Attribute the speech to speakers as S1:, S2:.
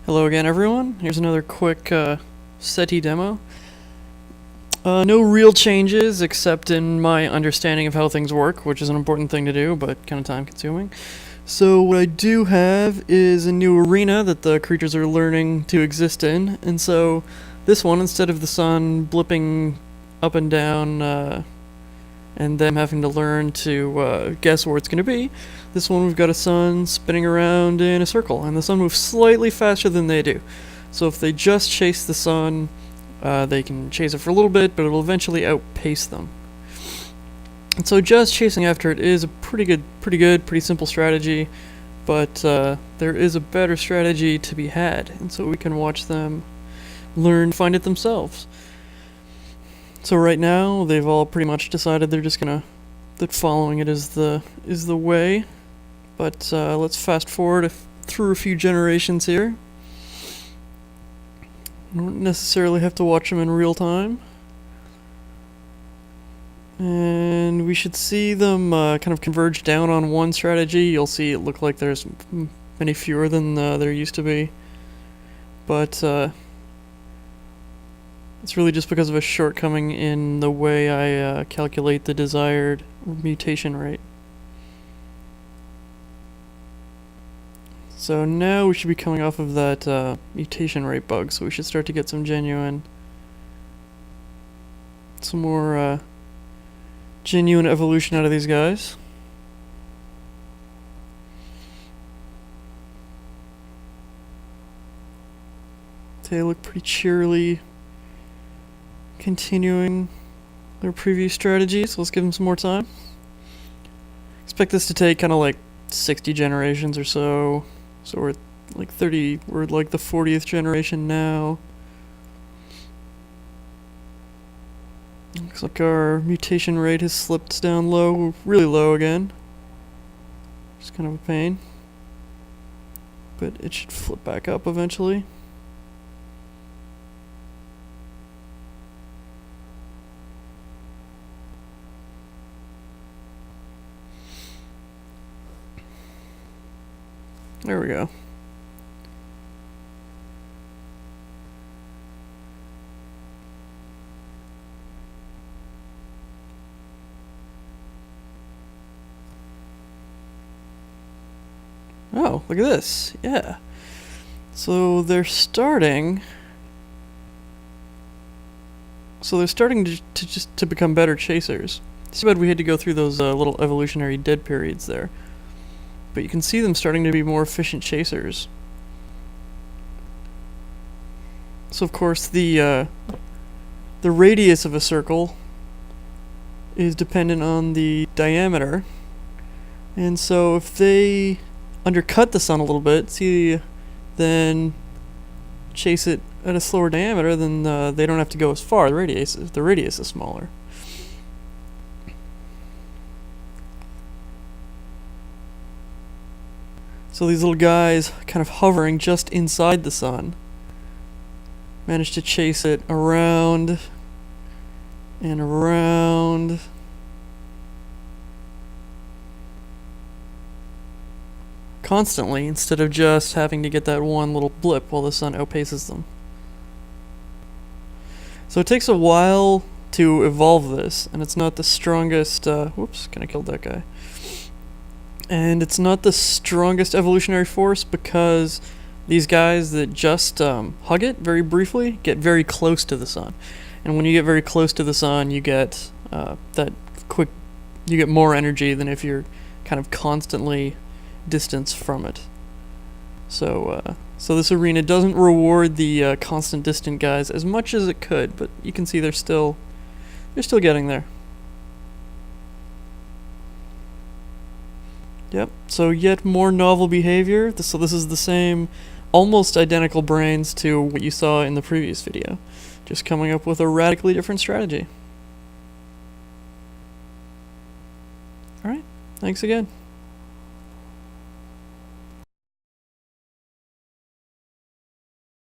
S1: Hello again, everyone. Here's another quick Ceti demo. No real changes except in my understanding of how things work, which is an important thing to do, but kind of time-consuming. So what I do have is a new arena that the creatures are learning to exist in, and so this one, instead of the sun blipping up and down and them having to learn to guess where it's going to be, this one we've got a sun spinning around in a circle, and the sun moves slightly faster than they do. So if they just chase the sun, they can chase it for a little bit, but it'll eventually outpace them. And so just chasing after it is a pretty simple strategy, but there is a better strategy to be had, and so we can watch them learn, find it themselves. So right now, they've all pretty much decided they're just that following it is the way. But let's fast forward through a few generations here. You don't necessarily have to watch them in real time. And we should see them kind of converge down on one strategy. You'll see it look like there's many fewer than there used to be. But it's really just because of a shortcoming in the way I calculate the desired mutation rate. So now we should be coming off of that mutation rate bug, so we should start to get some more genuine evolution out of these guys. They look pretty cheerily continuing their previous strategies, so let's give them some more time. Expect this to take kind of like 60 generations or so. So we're like the 40th generation now. Looks like our mutation rate has slipped down low, really low again. It's kind of a pain. But it should flip back up eventually. There we go. Oh, look at this. Yeah. So they're starting to become better chasers. It's too bad we had to go through those little evolutionary dead periods there. But you can see them starting to be more efficient chasers. So of course the radius of a circle is dependent on the diameter, and so if they undercut the sun a little bit, then chase it at a slower diameter, then they don't have to go as far. The radius is smaller. So these little guys, kind of hovering just inside the sun, manage to chase it around and around. Constantly, instead of just having to get that one little blip while the sun outpaces them. So it takes a while to evolve this, and it's not the strongest, whoops, kinda killed that guy. And it's not the strongest evolutionary force because these guys that just hug it very briefly get very close to the sun. And when you get very close to the sun, you get you get more energy than if you're kind of constantly distanced from it. So this arena doesn't reward the constant distant guys as much as it could, but you can see they're still getting there. Yep, so yet more novel behavior. So this is the same, almost identical brains to what you saw in the previous video. Just coming up with a radically different strategy. Alright, thanks again.